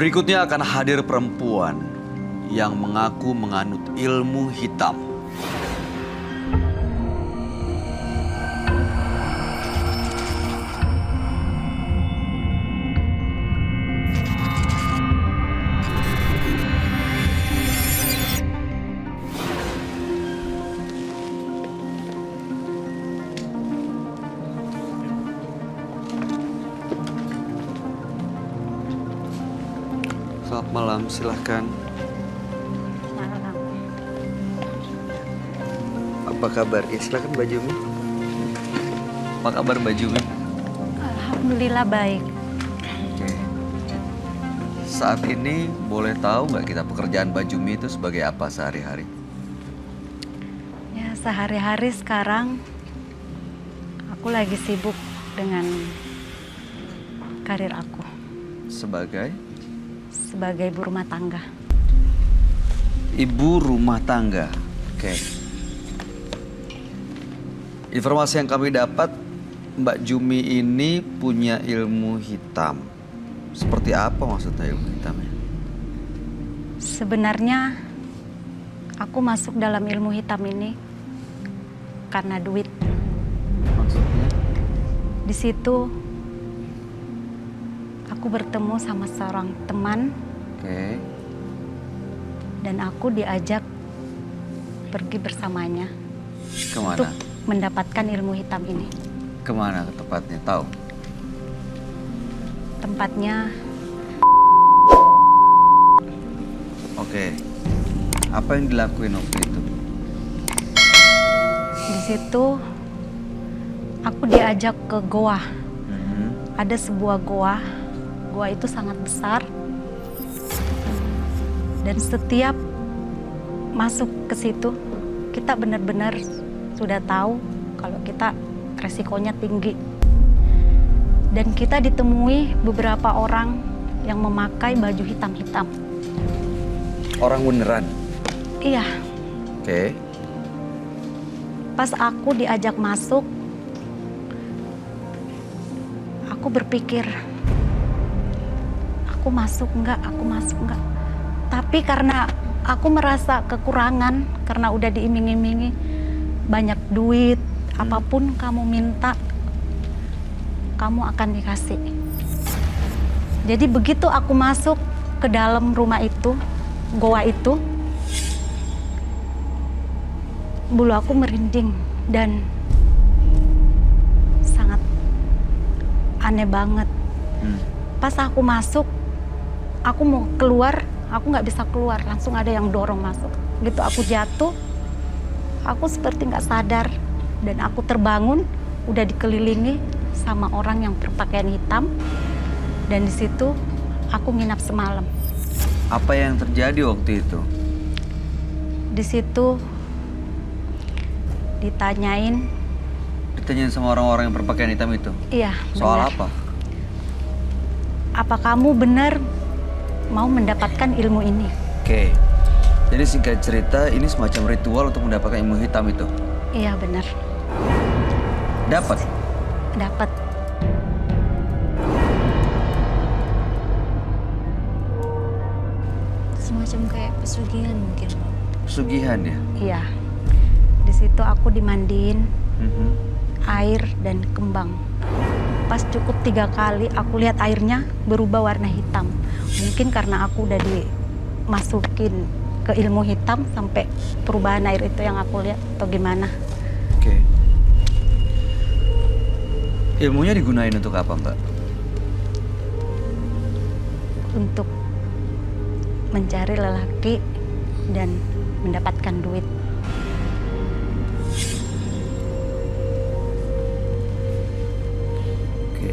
Berikutnya akan hadir perempuan yang mengaku menganut ilmu hitam. Selamat malam, silahkan. Malam. Apa kabar? Ya, silahkan bajumu. Apa kabar bajumu? Alhamdulillah baik. Oke. Saat ini boleh tahu nggak kita pekerjaan Bajumi itu sebagai apa sehari-hari? Ya sehari-hari sekarang aku lagi sibuk dengan karir aku Sebagai sebagai ibu rumah tangga. ibu rumah tangga. Oke. Informasi yang kami dapat, Mbak Jumi ini punya ilmu hitam. Seperti apa maksudnya ilmu hitamnya? Sebenarnya aku masuk dalam ilmu hitam ini karena duit. Maksudnya? Di situ aku bertemu sama seorang teman Oke. dan aku diajak pergi bersamanya Kemana? untuk mendapatkan ilmu hitam ini. Kemana tepatnya? Tahu? Tempatnya Oke. Apa yang dilakuin waktu itu? di situ aku diajak ke goa. Ada sebuah goa. Goa itu sangat besar. Dan setiap masuk ke situ, kita benar-benar sudah tahu kalau kita resikonya tinggi. Dan kita ditemui beberapa orang yang memakai baju hitam-hitam. Orang beneran? Iya, Oke. pas aku diajak masuk, aku berpikir, aku masuk enggak. Tapi karena aku merasa kekurangan, karena udah diiming-imingi banyak duit, apapun kamu minta, kamu akan dikasih. Jadi begitu aku masuk ke dalam rumah itu, goa itu, bulu aku merinding dan sangat aneh banget. Pas aku masuk, aku mau keluar, aku nggak bisa keluar, langsung ada yang dorong masuk. Gitu aku jatuh, aku seperti nggak sadar dan aku terbangun, udah dikelilingi sama orang yang berpakaian hitam dan di situ aku nginap semalam. Apa yang terjadi waktu itu? Di situ ditanyain, Ditanyain sama orang-orang yang berpakaian hitam itu? iya Soal benar. apa? Apa kamu benar mau mendapatkan ilmu ini? Oke. Jadi singkat cerita, ini semacam ritual untuk mendapatkan ilmu hitam itu? Iya benar, Dapat? dapat. Semacam kayak pesugihan mungkin. Pesugihan ya? Iya. Di situ aku dimandiin Mhm. air dan kembang. Pas cukup 3 kali aku lihat airnya berubah warna hitam. Mungkin karena aku udah dimasukin ke ilmu hitam sampai perubahan air itu yang aku lihat atau gimana. Oke. Ilmunya digunain untuk apa, Mbak? Untuk mencari lelaki dan mendapatkan duit. Oke.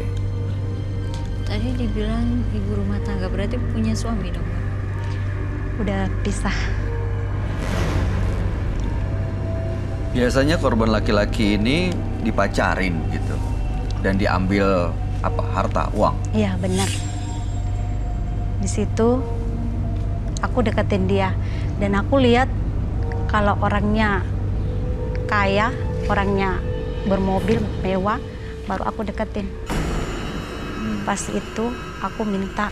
Tadi dibilang ibu rumah tangga, berarti punya suami dong, Mbak? Udah pisah. Biasanya korban laki-laki ini dipacarin gitu. Dan diambil apa? Harta, uang. Iya benar. Di situ aku deketin dia dan aku lihat kalau orangnya kaya, orangnya bermobil mewah, baru aku deketin. Pas itu aku minta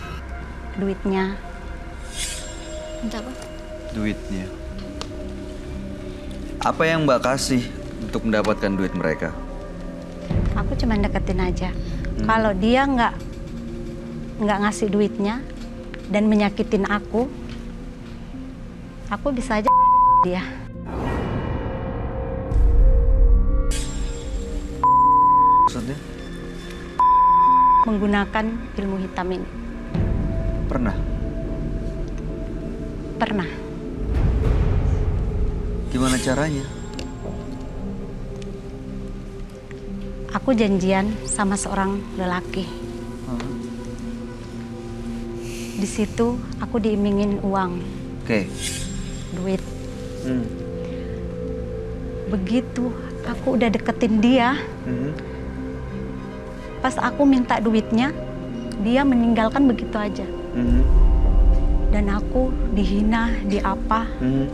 duitnya. Minta apa? Duitnya. Apa yang Mbak kasih untuk mendapatkan duit mereka? Aku cuma deketin aja. Kalau dia nggak ngasih duitnya dan menyakitin aku bisa aja dia. Maksudnya? Menggunakan ilmu hitam ini. Pernah? Pernah. Gimana caranya? Aku janjian sama seorang lelaki. Di situ aku diimingin uang, Oke. duit. Hmm. Begitu aku udah deketin dia, Mhm. pas aku minta duitnya, dia meninggalkan begitu aja. Mhm. Dan aku dihina, diapa, Mhm.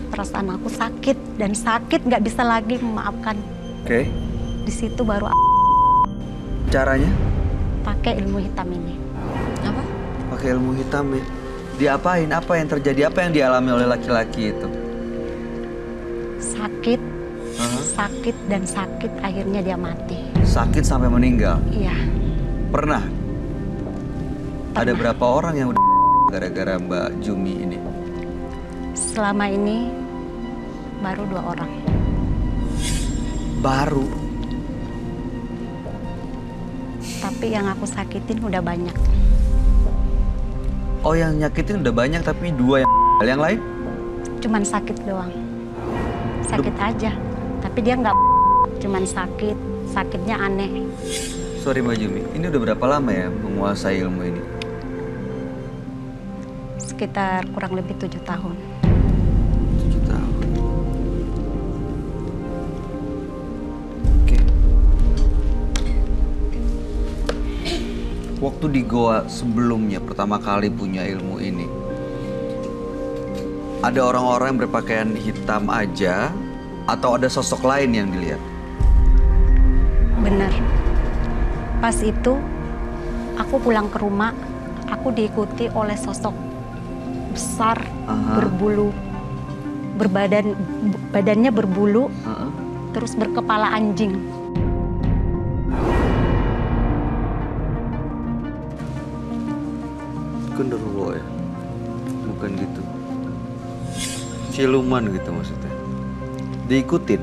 perasaan aku sakit dan sakit nggak bisa lagi memaafkan. Oke. Di situ baru Caranya? pakai ilmu hitam ini. Apa? Pakai ilmu hitam ya. Diapain? Apa yang terjadi? Apa yang dialami oleh laki-laki itu? Sakit, Hah? sakit dan sakit, akhirnya dia mati. Sakit sampai meninggal. Iya, Pernah? Ada berapa orang yang udah gara-gara Mbak Jumi ini? selama ini baru 2 orang. Baru. Tapi yang aku sakitin udah banyak. Oh, yang nyakitin udah banyak tapi 2 yang lain? Cuman sakit doang. Sakit aja. Tapi dia nggak cuman sakit. Sakitnya aneh. Sorry Mbak Jumi, ini udah berapa lama ya menguasai ilmu ini? Sekitar kurang lebih 7 tahun. 7 tahun. Oke. Waktu di goa sebelumnya pertama kali punya ilmu ini, ada orang-orang yang berpakaian hitam aja atau ada sosok lain yang dilihat? Bener. Pas itu aku pulang ke rumah, aku diikuti oleh sosok besar, Aha. berbulu, badannya berbulu, Heeh. terus berkepala anjing. Genderuwo ya? Bukan gitu. Siluman gitu maksudnya. Diikutin.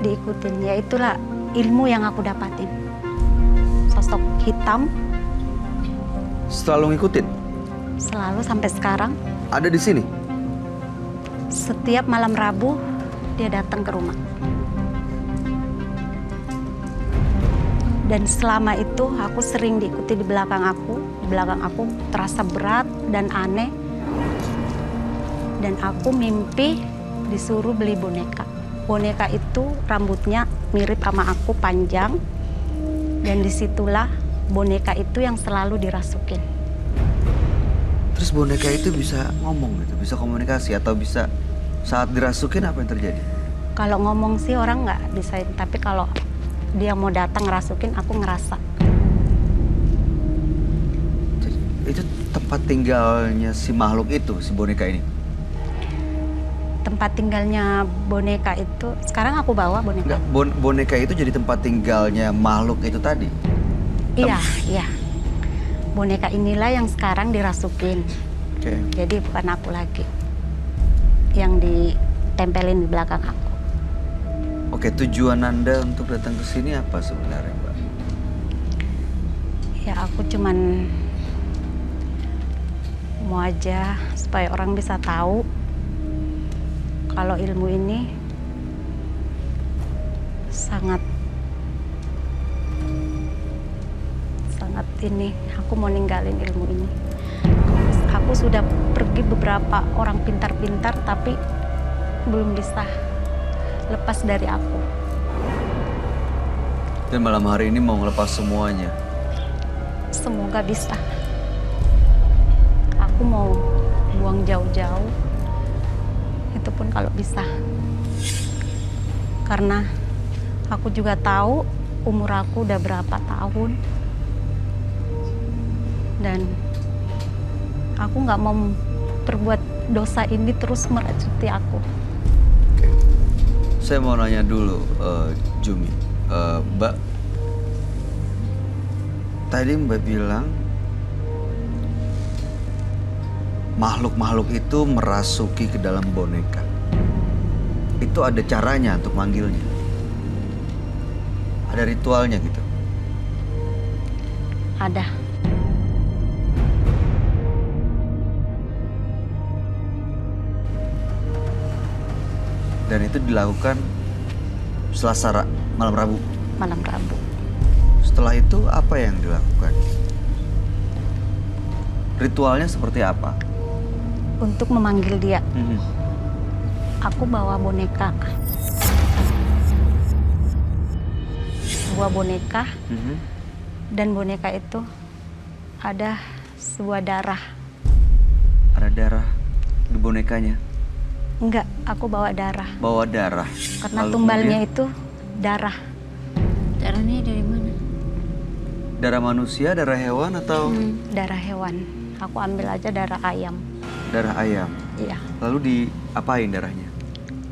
Diikutin, ya itulah ilmu yang aku dapatin. Sosok hitam Selalu ngikutin. selalu sampai sekarang. Ada di sini. Setiap malam Rabu dia datang ke rumah. Dan selama itu aku sering diikuti di belakang aku. Di belakang aku terasa berat dan aneh. Dan aku mimpi disuruh beli boneka. Boneka itu rambutnya mirip sama aku, panjang. Dan disitulah boneka itu yang selalu dirasukin. Terus boneka itu bisa ngomong gitu, bisa komunikasi atau bisa saat dirasukin apa yang terjadi? Kalau ngomong sih orang nggak bisa, tapi kalau dia mau datang ngerasukin, aku ngerasa. Jadi, itu tempat tinggalnya si makhluk itu, si boneka ini. Tempat tinggalnya boneka itu, sekarang aku bawa boneka. Enggak, boneka itu jadi tempat tinggalnya makhluk itu tadi. Iya, iya. Boneka inilah yang sekarang dirasukin. Oke. Jadi bukan aku lagi yang ditempelin di belakang aku. Oke, tujuan Anda untuk datang ke sini apa sebenarnya, Mbak? Ya aku cuman mau aja supaya orang bisa tahu kalau ilmu ini sangat ini, aku mau ninggalin ilmu ini. Aku sudah pergi beberapa orang pintar-pintar tapi belum bisa lepas dari aku. Dan malam hari ini mau ngelepas semuanya. Semoga bisa. Aku mau buang jauh-jauh. Itu pun kalau bisa. Karena aku juga tahu umur aku udah berapa tahun. Dan Aku nggak mau berbuat dosa ini terus merasuki aku. Oke. Saya mau nanya dulu, Jumi. Mbak, tadi Mbak bilang makhluk-makhluk itu merasuki ke dalam boneka. Itu ada caranya untuk manggilnya? Ada ritualnya gitu? Ada. Dan itu dilakukan Selasa malam Rabu. Malam Rabu. Setelah itu apa yang dilakukan? Ritualnya seperti apa? Untuk memanggil dia, Mhm. aku bawa boneka. Sebuah boneka, Mhm. dan boneka itu ada sebuah darah. Ada darah di bonekanya. Enggak, aku bawa darah. Bawa darah. Karena Lalu tumbalnya kemudian itu darah. Darahnya dari mana? darah manusia, darah hewan atau Darah hewan. Aku ambil aja darah ayam. darah ayam. Iya, Lalu diapain darahnya?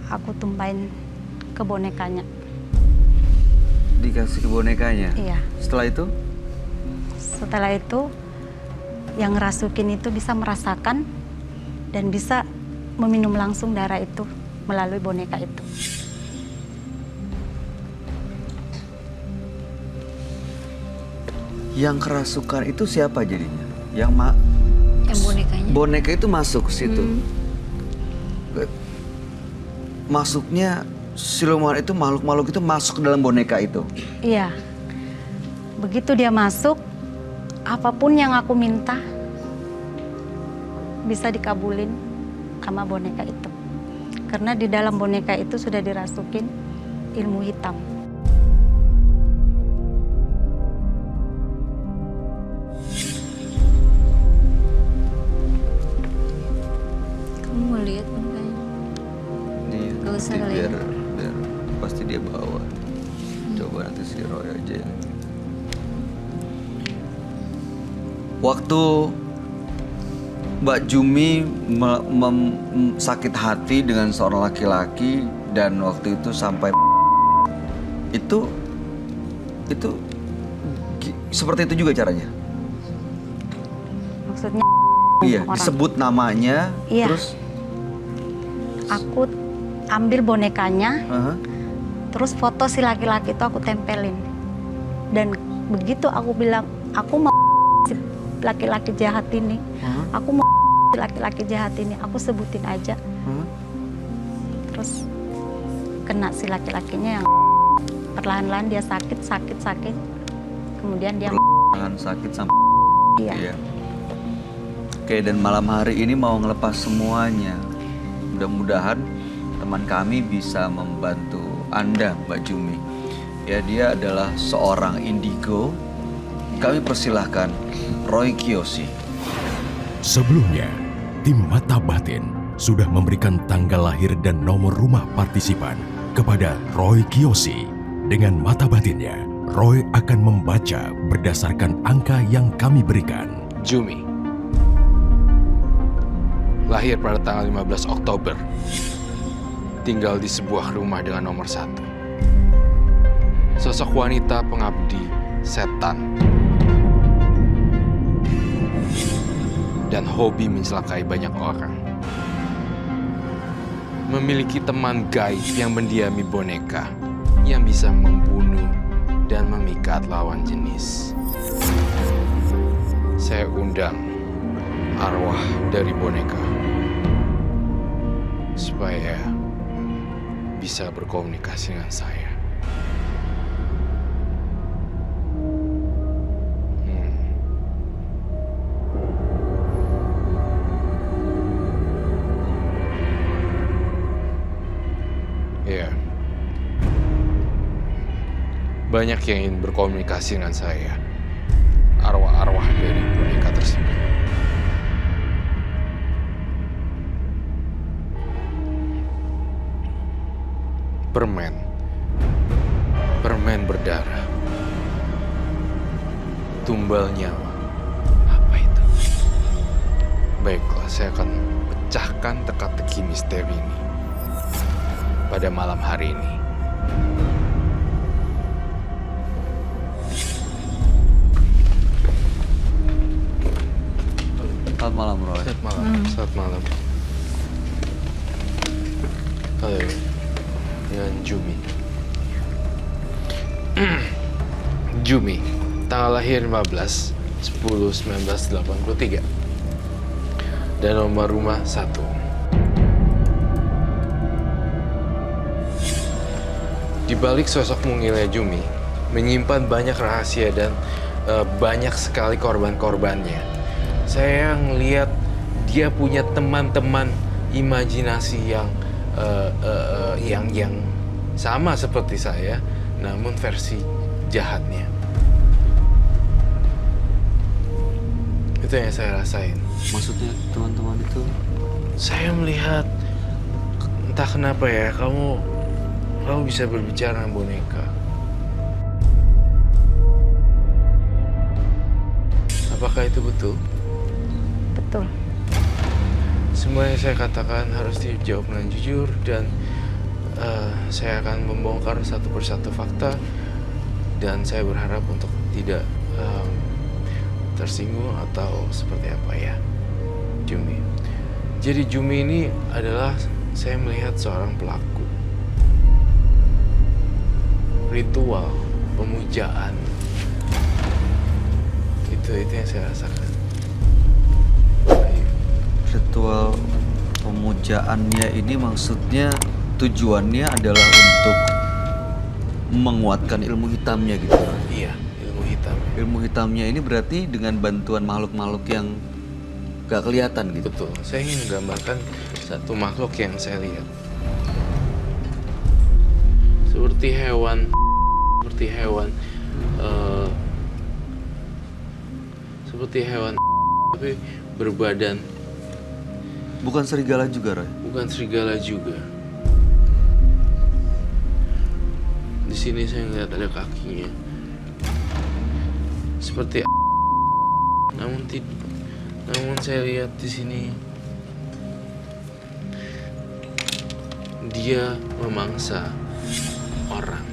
aku tumpahin ke bonekanya. Dikasih ke bonekanya. Iya. Setelah itu yang ngerasukin itu bisa merasakan dan bisa meminum langsung darah itu melalui boneka itu. yang kerasukan itu siapa jadinya? Yang bonekanya. boneka itu masuk ke situ. Masuknya siluman itu, makhluk-makhluk itu masuk ke dalam boneka itu. Iya. Begitu dia masuk, apapun yang aku minta bisa dikabulin sama boneka itu. Karena di dalam boneka itu sudah dirasukin ilmu hitam. Kamu mau lihat bonekanya? Gak usah kali ya. biar pasti dia bawa. Coba nanti si Roy aja yang. Waktu Mbak Jumi sakit hati dengan seorang laki-laki dan waktu itu sampai itu seperti itu juga caranya. Maksudnya Iya, orang. disebut namanya, Iya. terus Aku ambil bonekanya, aha, terus foto si laki-laki itu aku tempelin. Dan begitu aku bilang, aku mau si laki-laki jahat ini, aha, aku mau si laki-laki jahat ini, aku sebutin aja. aha. Terus kena si laki-lakinya yang perlahan-lahan dia sakit. Kemudian dia Tangan sakit sampai iya. ya. Oke, dan malam hari ini mau ngelepas semuanya. Mudah-mudahan teman kami bisa membantu Anda, Mbak Jumi. Ya, dia adalah seorang indigo. Kami persilahkan Roy Kiyoshi. Sebelumnya, tim Mata Batin sudah memberikan tanggal lahir dan nomor rumah partisipan kepada Roy Kiyoshi. Dengan mata batinnya, Roy akan membaca berdasarkan angka yang kami berikan. Jumi lahir pada tanggal 15 Oktober, tinggal di sebuah rumah dengan nomor 1. Sosok wanita pengabdi setan dan hobi mencelakai banyak orang. Memiliki teman gaib yang mendiami boneka yang bisa membunuh dan memikat lawan jenis. Saya undang arwah dari boneka supaya bisa berkomunikasi dengan saya. Ya, banyak yang ingin berkomunikasi dengan saya. Arwah-arwah dari boneka tersebut. Permen berdarah, tumbal nyawa. Apa itu? Baiklah, saya akan pecahkan teka-teki misteri ini pada malam hari ini. Selamat malam, Roy. Selamat malam. Selamat malam. Halo, dengan Jumi. Jumi, tanggal lahir 15/10/1983 dan nomor rumah 1. Di balik sosok mungilnya Jumi menyimpan banyak rahasia dan banyak sekali korban-korbannya. Saya ngelihat dia punya teman-teman imajinasi yang sama seperti saya, namun versi jahatnya. Itu yang saya rasain. Maksudnya teman-teman itu? Saya melihat, entah kenapa ya, kamu bisa berbicara dengan boneka. Apakah itu betul? Betul. Semua yang saya katakan harus dijawab dengan jujur dan saya akan membongkar satu persatu fakta dan saya berharap untuk tidak tersinggung atau seperti apa ya, Jumi. Jadi Jumi ini adalah saya melihat seorang pelaku ritual pemujaan. Itu yang saya rasakan. Ritual pemujaannya ini maksudnya tujuannya adalah untuk menguatkan ilmu hitamnya gitu, Roy. Iya, ilmu hitam. Ilmu hitamnya ini berarti dengan bantuan makhluk-makhluk yang gak kelihatan gitu. Betul. Saya ingin menggambarkan satu makhluk yang saya lihat. Seperti hewan, tapi berbadan. Bukan serigala juga, Roy? Bukan serigala juga. Di sini saya ngeliat ada kakinya. Seperti namun saya lihat di sini dia memangsa orang.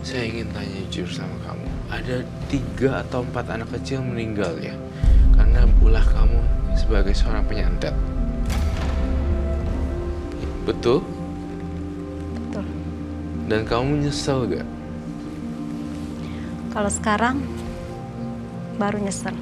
Saya ingin tanya jujur sama kamu. Ada 3 atau 4 anak kecil meninggal ya karena ulah kamu sebagai seorang penyantet. Betul? Betul. Dan kamu nyesel gak? Kalau sekarang baru nyesel.